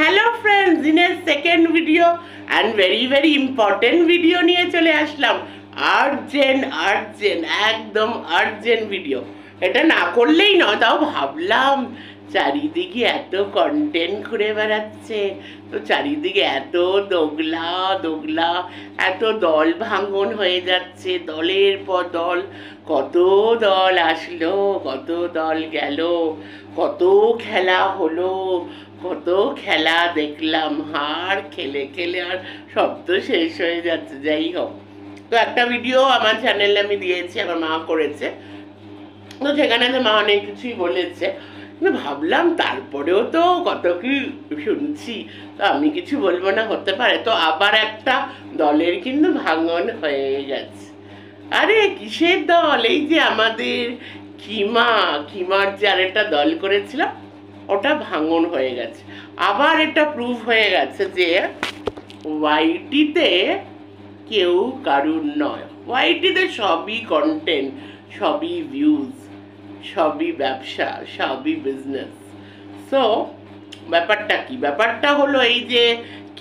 Hello friends, दिনের second video and very important video নিয়ে চলে আসলাম। আর্জেন্ট একদম আর্জেন্ট ভিডিও। এটা না করলেই নয়, তাও ভাবলাম চারিদিকে এত কন্টেন্ট ঘুরে বেড়াচ্ছে, তো চারিদিকে এত দোগলা এত দল ভাঙন হয়ে যাচ্ছে, দলের পর দল। কত দল আসলো, কত দল গেল, কত খেলা হলো, কত খেলা দেখলাম। হার খেলে খেলে আর সব তো শেষ হয়ে যাচ্ছে। যাই হোক, তো একটা ভিডিও আমার চ্যানেলে আমি দিয়েছি, আমার মা করেছে, তো সেখানে তো মা অনেক কিছুই বলেছে। কিন্তু ভাবলাম তারপরেও তো কত কি শুনছি, তো আমি কিছু বলবো না, হতে পারে। তো আবার একটা দলের কিন্তু ভাঙন হয়ে গেছে। আরে কিসের দল? এই যে আমাদের কিমার যে আরেকটা দল করেছিলাম, ওটা ভাঙন হয়ে গেছে। আবার এটা প্রুভ হয়ে গেছে যে ওয়াইটিতে কেউ কারুর নয়। ওয়াইটিতে সবই কন্টেন্ট, সবই ভিউজ, সবই ব্যবসা, সবই বিজনেস। সো ব্যাপারটা কি? ব্যাপারটা হলো এই যে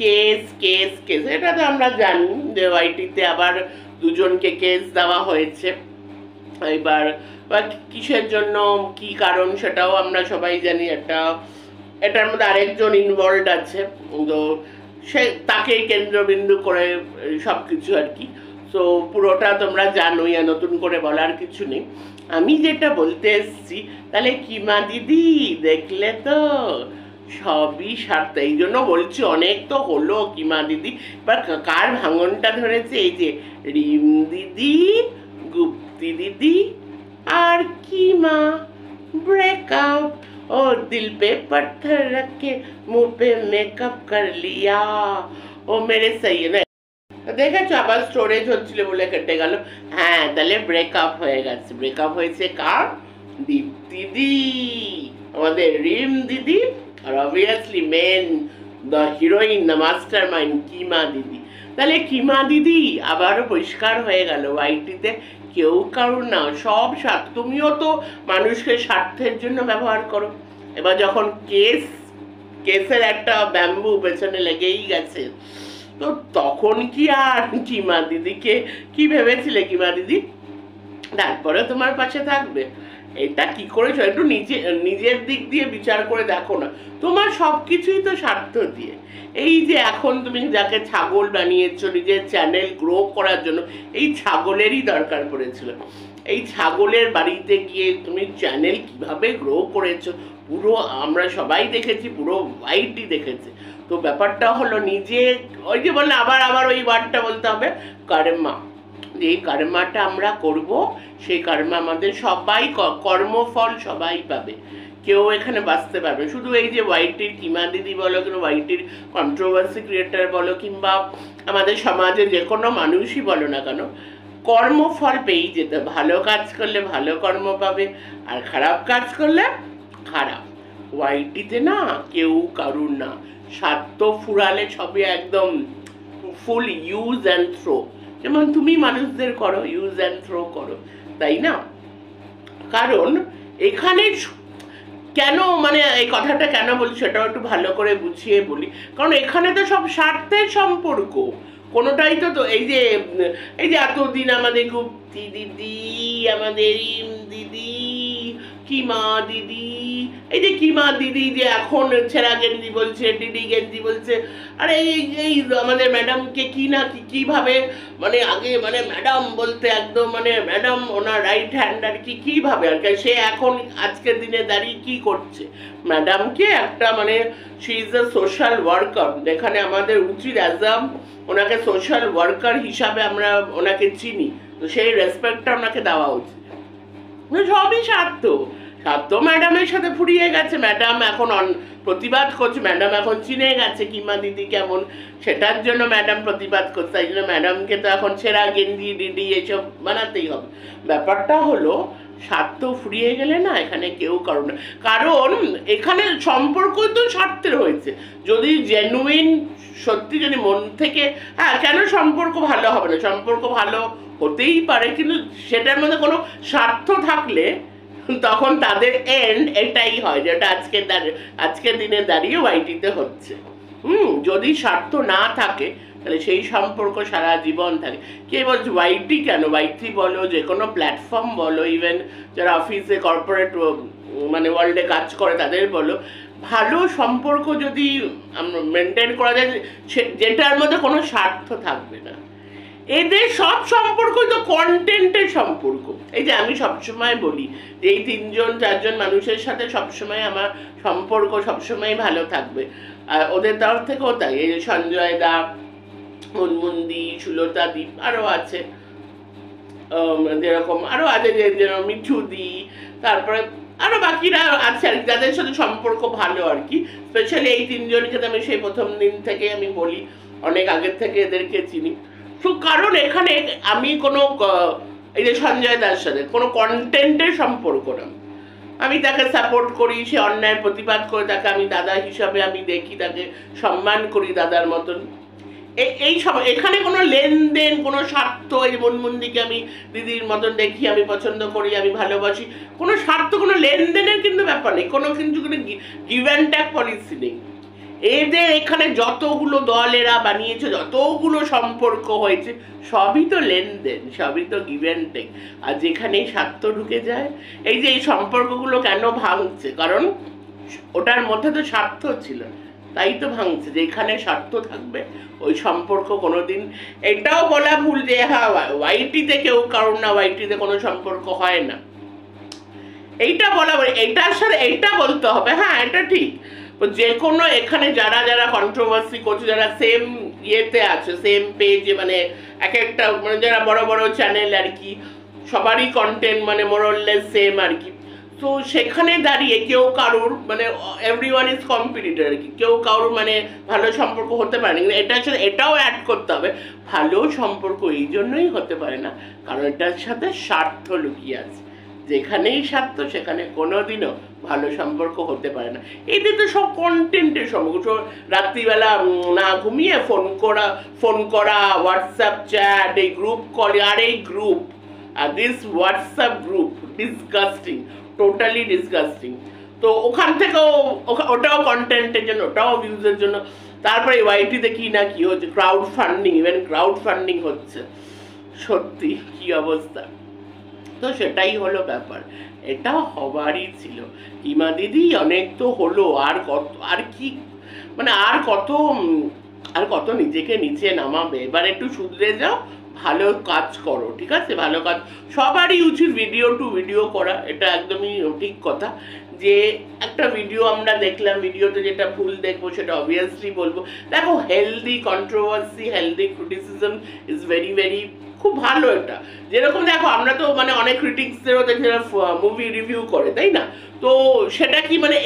কেস কেস কেস, এটা তো আমরা জানি যে ওয়াইটিতে আবার দুজনকে কেস দেওয়া হয়েছে। এবার কিসের জন্য, কি কারণ, সেটাও আমরা সবাই জানি। এটার মধ্যে আরেকজন ইনভলভড আছে, তো সে তাকেই কেন্দ্রবিন্দু করে সব কিছু আর কি। সো পুরোটা তোমরা জানোই, আর নতুন করে বলার কিছু নেই। আমি যেটা বলতে এসছি, তাহলে কিমা দিদি দেখলে তো সবই স্বার্থ। এই জন্য বলছি, অনেক তো হলো কিমা দিদি, এবার কার ভাঙনটা ধরেছে? এই যে রিম দিদি, গুপ্তি দিদি আর কিমা ব্রেকআপ। ओ दिल पे पत्थर रख के मुंह पे मेकअप कर लिया, ও মেরে সही है না। দেখেছো আবার স্টোরেজ হচ্ছিল বলে কেটে গেল। হ্যাঁ, তাহলে ব্রেকআপ হয়ে গেছে। ব্রেকআপ হয়েছে কার? দীপ্তি দি, আমাদের রিম দিদি, আর obviously main the heroine, the master mind Kima দিদি। তাহলে কিমা দিদি আবারও পরিষ্কার হয়ে গেল, ওয়াইটিতে কেউ কারুর না, সব স্বার্থ। তুমিও তো মানুষকে স্বার্থের জন্য ব্যবহার করো। এবার যখন কেসের একটা ব্যাম্বু পেছনে লেগেই গেছে, তো তখন কি আর কিমা দিদিকে কি ভেবেছিলে? কিমা দিদি তারপরে তোমার পাশে থাকবে? এটা কি করেছো? একটু নিজের দিক দিয়ে বিচার করে দেখো না। তোমার সব কিছুই তো স্বার্থ দিয়ে। এই যে এখন তুমি যাকে ছাগল বানিয়েছো নিজের চ্যানেল গ্রো করার জন্য, এই ছাগলেরই দরকার পড়েছিল। এই ছাগলের বাড়িতে গিয়ে তুমি চ্যানেল কিভাবে গ্রো করেছো পুরো আমরা সবাই দেখেছি, পুরো ওয়াইটি দেখেছে। তো ব্যাপারটা হলো নিজে, ওই যে বললে আবার ওই ওয়ার্ডটা বলতে হবে, কর্মা। এই কর্মাটা আমরা করব, সেই কর্মা আমাদের সবাই, কর্মফল সবাই পাবে, কেউ এখানে বাঁচতে পারবে। শুধু এই যে ওয়াইটির কিমা দিদি বলো, কিংবা ওয়াইটির কন্ট্রোভার্সি ক্রিয়েটার বলো, কিংবা আমাদের সমাজে যে কোনো মানুষই বলো না কেন, কর্মফল পেয়েই যেতে। ভালো কাজ করলে ভালো কর্ম পাবে, আর খারাপ কাজ করলে খারাপ। ওয়াইটিতে না কেউ কারুর না, স্বার্থ ফুরালে সবই একদম ফুল ইউজ অ্যান্ড থ্রো। যেমন তুমি মানুষদের করো, ইউজ অ্যান্ড থ্রো করো, তাই না? কারণ এখানে কেন, মানে এই কথাটা কেন বলি সেটাও একটু ভালো করে বুঝিয়ে বলি। কারণ এখানে তো সব স্বার্থের সম্পর্ক, কোনোটাই তো এই যে এতদিন আমাদের গুপ্তি দিদি, আমাদের ইম দিদি, কিমা দিদি, এই যে কিমা দিদি যে এখন ছেঁড়া গেঞ্জি বলছে, ডিডি গেঞ্জি বলছে, আরে এই আমাদের ম্যাডামকে কিভাবে, মানে আগে মানে ম্যাডাম বলতে একদম মানে ম্যাডাম ওনার রাইট হ্যান্ড আর কিভাবে আর কি, সে এখন আজকের দিনে দাঁড়িয়ে কি করছে? ম্যাডামকে একটা মানে she is a social worker, যেখানে আমাদের উচিত ওনাকে সোশ্যাল ওয়ার্কার হিসাবে আমরা ওনাকে চিনি, তো সেই রেসপেক্টটা ওনাকে দেওয়া উচিত। সবই স্বার্থ ম্যাডামের সাথে ফুরিয়ে গেছে। ম্যাডাম এখন প্রতিবাদ করছে, ম্যাডাম এখন চিনে গেছে কিমা দিদি কেমন, সেটার জন্য ম্যাডাম প্রতিবাদ করছে। তাই জন্য ম্যাডামকে তো এখন ছেঁড়া গেঞ্জি ডিডি এসব বানাতেই হবে। ব্যাপারটা হলো স্বার্থ ফুরিয়ে গেলে না এখানে কেউ কারো না, কারণ এখানে সম্পর্ক তো স্বার্থের হয়েছে। যদি জেনুইন সত্যি, যদি মন থেকে, হ্যাঁ কেন সম্পর্ক ভালো হবে না? সম্পর্ক ভালো হতেই পারে, কিন্তু সেটার মধ্যে কোনো স্বার্থ থাকলে তখন তাদের এন্ড এটাই হয়, যেটা আজকের দিনে দাঁড়িয়ে ওয়াইটিতে হচ্ছে। যদি স্বার্থ না থাকে তাহলে সেই সম্পর্ক সারা জীবন থাকে। কে বলছে ওয়াইটি কেন, ওয়াইটি বলো, যে কোনো প্ল্যাটফর্ম বলো, ইভেন যারা অফিসে কর্পোরেট মানে ওয়ার্ল্ডে কাজ করে তাদের বলো, ভালো সম্পর্ক যদি মেনটেন করা যায় যেটার মধ্যে কোনো স্বার্থ থাকবে না। এদের সব সম্পর্ক তো কন্টেন্টের সম্পর্ক। এই যে আমি সবসময় বলি যে এই 3-4জন মানুষের সাথে সবসময় আমার সম্পর্ক সবসময় ভালো থাকবে, আর ওদের তরফ থেকেও তাই। এই যে সঞ্জয় দা, মনমুন্দি, সুলতা দ্বীপ, আরও আছে যেরকম, আরও আছে যে মিঠুদি, তারপরে আরও বাকিরা আছে আর কি, যাদের সাথে সম্পর্ক ভালো আর কি। স্পেশালি এই 3জনকে তো আমি সেই প্রথম দিন থেকে আমি বলি, অনেক আগের থেকে এদেরকে চিনি। তো কারণ এখানে আমি কোনো এই যে সঞ্জয় দার সাথে কোনো কন্টেন্টের সম্পর্ক না, আমি তাকে সাপোর্ট করি, সে অন্যায় প্রতিবাদ করে, তাকে আমি দাদা হিসাবে আমি দেখি, তাকে সম্মান করি দাদার মতন। এই সব এখানে কোনো লেনদেন, কোনো স্বার্থ, এই মনমন্দিকে আমি দিদির মতন দেখি, আমি পছন্দ করি, আমি ভালোবাসি, কোনো স্বার্থ, কোনো লেনদেনের কিন্তু ব্যাপার নেই, কোনো কিন্তু কোনো গিভ অ্যান্ড টেক পলিসি নেই। এদের এখানে যতগুলো দল এরা বানিয়েছে, যতগুলো সম্পর্ক হয়েছে, সবই তো লেনদেন, সবই তো গিভ অ্যান্ড টেক। আর যেখানেই স্বার্থ ঢুকে যায়, এই যে এই সম্পর্কগুলো কেন ভাঙছে, কারণ ওটার মধ্যে তো স্বার্থ ছিল, তাই তো ভাঙছে। যেখানে স্বার্থ থাকবে ওই সম্পর্ক কোনোদিন, এটাও বলা ভুল যে হ্যাঁ ওয়াইটিতে কেউ কারণ না, ওয়াইটিতে কোনো সম্পর্ক হয় না, এইটা বলা, এইটার সাথে এইটা বলতে হবে, হ্যাঁ এটা ঠিক। যে কোনো এখানে যারা যারা কন্ট্রোভার্সি করছে, যারা সেম ইয়েতে আছে, সেম পেজে, মানে এক একটা মানে যারা বড় বড় চ্যানেল আর কি, সবারই কন্টেন্ট মানে মোরলেস সেম আর কি। তো সেখানে দাঁড়িয়ে কেউ কারুর মানে এভরিওয়ান ইজ কম্পিটিটর আর কি, কেউ কারুর মানে ভালো সম্পর্ক হতে পারে না। কিন্তু এটার সাথে এটাও অ্যাড করতে হবে, ভালো সম্পর্ক এই জন্যই হতে পারে না কারণ এটার সাথে স্বার্থ লুকিয়ে আছে। যেখানেই স্বার্থ সেখানে কোনোদিনও ভালো সম্পর্ক হতে পারে না। এতে তো সব কন্টেন্টের সম্পর্ক, রাত্রিবেলা না ঘুমিয়ে ফোন করা, হোয়াটসঅ্যাপ চ্যাট, এই গ্রুপ কল, আর এই গ্রুপ, আর this WhatsApp group disgusting, totally disgusting. তো ওখান থেকেও ওটাও কন্টেন্টের জন্য, ওটাও ভিউজের জন্য। তারপরে ওয়াইটিতে কি না কি হচ্ছে, crowd funding, even crowd funding হচ্ছে, সত্যি কি অবস্থা। তো সেটাই হলো ব্যাপার, এটা হবারই ছিল। হিমা দিদি অনেক তো হলো, আর কত, আর কি মানে আর কত নিজেকে নিচে নামাবে। এবার একটু শুধরে যাও, ভালো কাজ করো, ঠিক আছে? ভালো কাজ সবারই উচিত, ভিডিও টু ভিডিও করা, এটা একদমই ঠিক কথা। যে একটা ভিডিও আমরা দেখলাম, ভিডিওতে যেটা ভুল দেখবো সেটা অবভিয়াসলি বলবো। দেখো, healthy controversy, healthy criticism is very very খুব ভালো। এটা যেরকম দেখো, আমরা তো মানে অনেক ক্রিটিক্সদেরও দেখি যারা মুভি রিভিউ করে, তাই না? তো সেটা কি মানে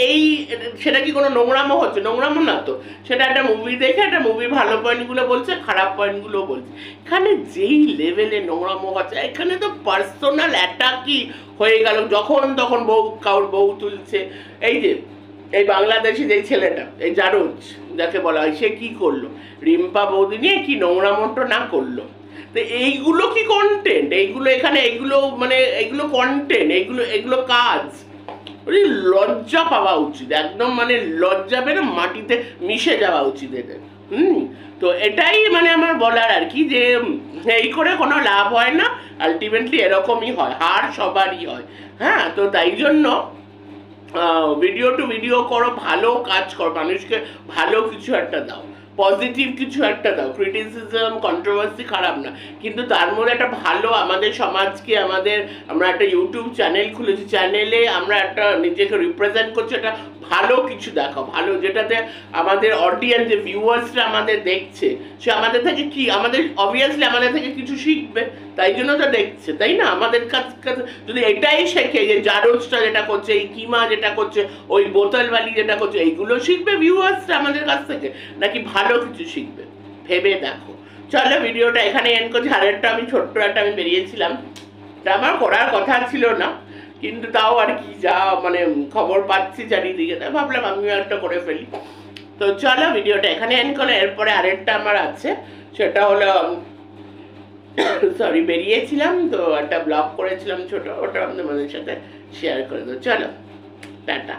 সেটা কি কোনো নোংরামো হচ্ছে? নোংরামো না তো, সেটা একটা মুভি দেখে একটা মুভির ভালো পয়েন্টগুলো বলছে, খারাপ পয়েন্টগুলো বলছে। এখানে যেই লেভেলে নোংরামো হচ্ছে, এখানে তো পার্সোনাল অ্যাটাকই হয়ে গেল, যখন তখন কারোর বউ তুলছে। এই বাংলাদেশি যে ছেলেটা, এই জারজ যাকে বলা হয়, সে কি করলো? রিম্পা বৌদি নিয়ে কি নোংরামোটা না করলো? তো এইগুলো কি কন্টেন্ট? এইগুলো এখানে এইগুলো মানে এগুলো কন্টেন্ট, এগুলো কাজ। লজ্জা পাওয়া উচিত, একদম মানে লজ্জা পেলে মাটিতে মিশে যাওয়া উচিত এদের। তো এটাই মানে আমার বলার আর কি, যে এই করে কোনো লাভ হয় না, আলটিমেটলি এরকমই হয়, হার সবারই হয়। হ্যাঁ, তো তাই জন্য ভিডিও টু ভিডিও করো, ভালো কাজ করো, মানুষকে ভালো কিছু একটা দাও, পজিটিভ কিছু একটা দাও। ক্রিটিসিজম, কন্ট্রোভার্সি খারাপ না, কিন্তু তার মধ্যে একটা ভালো, আমাদের সমাজকে আমরা একটা ইউটিউব চ্যানেল খুলেছি, চ্যানেলে আমরা একটা নিজেকে রিপ্রেজেন্ট করছি, একটা ভালো কিছু দেখাও, ভালো, যেটাতে আমাদের অডিয়েন্স, যে ভিউয়ার্সরা আমাদের দেখছে, সে আমাদের থেকে কি, অবভিয়াসলি আমাদের থেকে কিছু শিখবে, তাই জন্য তো দেখছে, তাই না? আমাদের কাছে যদি এটাই শেখে, যে জারজটা যেটা করছে, এই কিমা যেটা করছে, ওই বোতলবালি যেটা করছে, এইগুলো শিখবে ভিউয়ার্সরা আমাদের কাছ থেকে, নাকি ভালো কিছু শিখবে? ভেবে দেখো। চলো, ভিডিওটা এখানে এন্ড করছি। আরেকটা আমি ছোট্ট একটা বেরিয়েছিলাম, এটা আমার করার কথা ছিল না, কিন্তু তাও আর কি, যা মানে খবর পাচ্ছি চারিদিকে, তাই ভাবলাম আমিও একটা করে ফেলি। তো চলো, ভিডিওটা এখানে এন্ড করো। এরপরে আরেকটা আমার আছে, সেটা হলো বেরিয়েছিলাম তো একটা ব্লগ করেছিলাম ছোট, ওটা আমাদের সাথে শেয়ার করে দেবো। চলো টাটা।